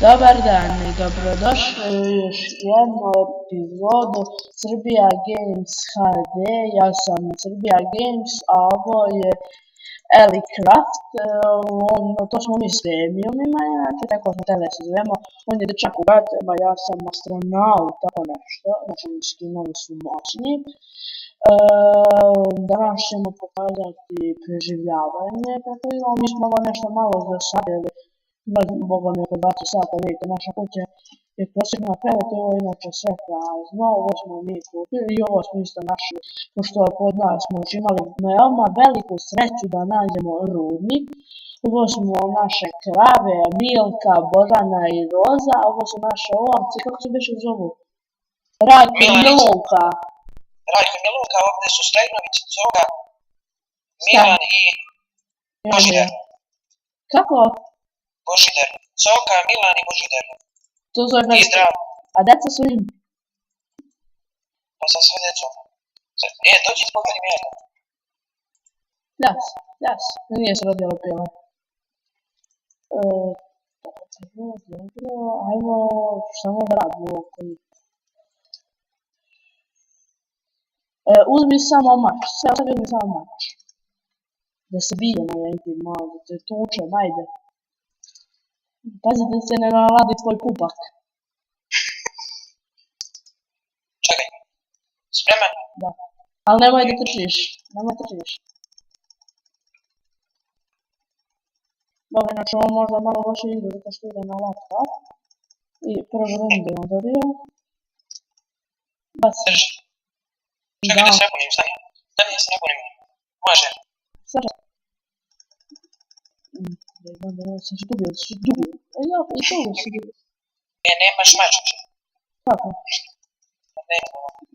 Dobar dan i dobrodošli u još jednu epizodu Srbija Games HD. Ja sam Srbija Games, a ovo je Elicraft. To smo mi s Premiumima, inače tako smo tebe se zovemo. On je dečak u gatima, ja sam astronaut, tako nešto. Znači, skinovi su moćni. Danas ćemo pokazati preživljavanje, kako imamo. Mi smo ovo nešto malo zasadili. Boga mi oko 20 sata, vidite, naša kuća je posebna krevet, ovo je inače sve prazno, ovo smo mi kupili i ovo smo isto našli, pošto kod nas smo imali veoma veliku sreću da nađemo rudnik. Ovo smo naše krave, Milka, Bojana i Roza, ovo su naše ovce, kako se više zovu? Rajko i Milunka. Rajko i Milunka, ovdje su Stojnović, Zoga, Milan i Božidar. Kako? Božidar. Zoka, Milan i Božidar. To zove I zdravo. A deca su im? Pa sa sve djecom. Dođi pogledaj mjera. Jas. Nije se rodilo pila. Ajmo, šta možda radimo ovako. Uzmi samo mač, sve sad uzmi samo mač. Da se bijemo jednim malo, da te tučem, ajde. Pazi da se ne naladi tvoj pupak. Čekaj, spreman? Da. Ali nemoj da trčiš, Dobro, inače ovo možda malo loše igra, zato što ide na laptop. I prvu rundu on dobio. Bas. Čekaj da se ne punim, stani. Stani da se ne punim. Može. Sada. Sam se dubio, i to si dubio. Nemaš mač. Kako?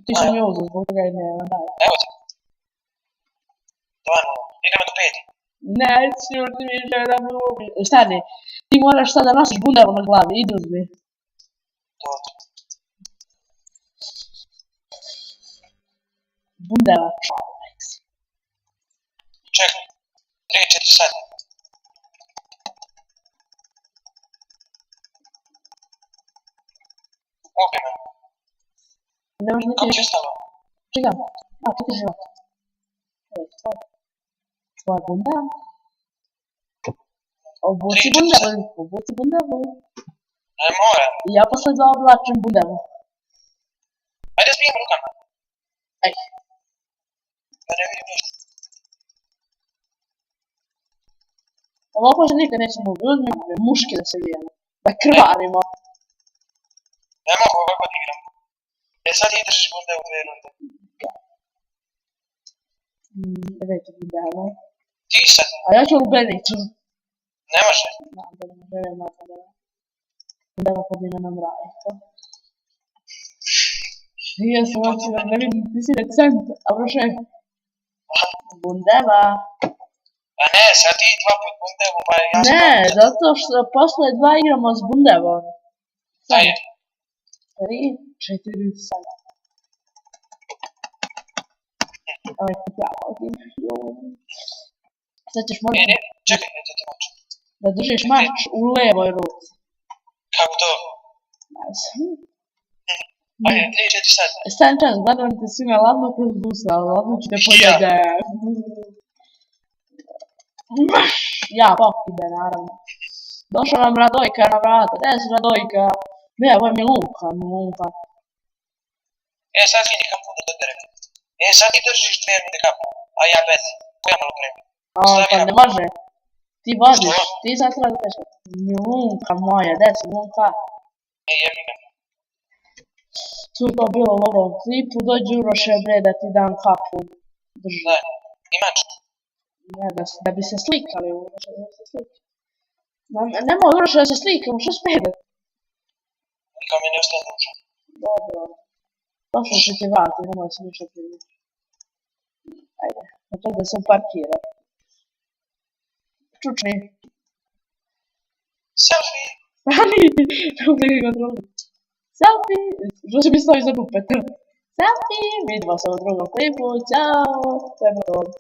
Ti sam je uzeo, zbog toga i nema, daj. Evo ti. 2-0, idemo do 5. Neću ti više da me ubi. Stani, ti moraš sad da nosiš bundevu na glavi, idi uzmi. Dobro. Bundeva. Čekaj, 3-4 sad. Ubi me. Nemaš niti... Kako će stalo? Čekaj, čekaj život. Tvoja bunda? Obuci bundevu. Ne moram. Ja posle dva oblačim bundevu. Ajde da smijem rukama. Aj. Pa ne vidim ništa. Ovako se nikad nećemo uzmeti muški da se vijemo. Da krvarimo. Ne mogu ovako da igram. Sad ti držiš bundevu 2 runde. Vedete bundevu. Ti sad. A ja ću lubenicu. Ne može. Bundeva pod imenom Rajko. Ja sam očila, ne vidim, ti si recent, a vroše. Bundeva. A ne, sad ti 2 put bundevu, pa ja sam... Ne, zato što posle 2 igramo s bundevom. Ajde. 3, 4, sad. Aj, kupjamo ti. Sad ćeš možda... Čekaj, ne ti mač. Da držiš mač u levoj ruci. Kako to? Ne znam. Ajde, 3-4 sad. Stan čas, gledam te svima ladno kroz usta, ladno ću te pojede. Ja, pokide, naravno. Došla nam Radojka na vrata, gdje si Radojka? Ne, ovo je Milunka. Sad skini kapu da doderem. Sad ti držiš 2 runde kapu, a ja bez. Koja malo prema. Pa ne može. Ti vodiš, ti sad treba da teška. Milunka moja, gdje si Milunka? Jebi me. Tu je to bilo u ovom klipu, dođi Uroše bre da ti dam kapu. Drži. Da, imaš. Ne, da bi se slikali, Uroše, da se slika. Nemoj Uroše da se slikamo, što spede? Nikao mi ne ostaje duša. Dobro. Došlo ću ti vrati, nemoj se ništa primiti. Ajde, na to da se parkira. Čučni. Selfie! Stani! Ovdje ga kontrolu. Selfie! Što će mi stoji za dupet? Selfie! Vidimo se u drugom klipu, ćao! Sve dobro.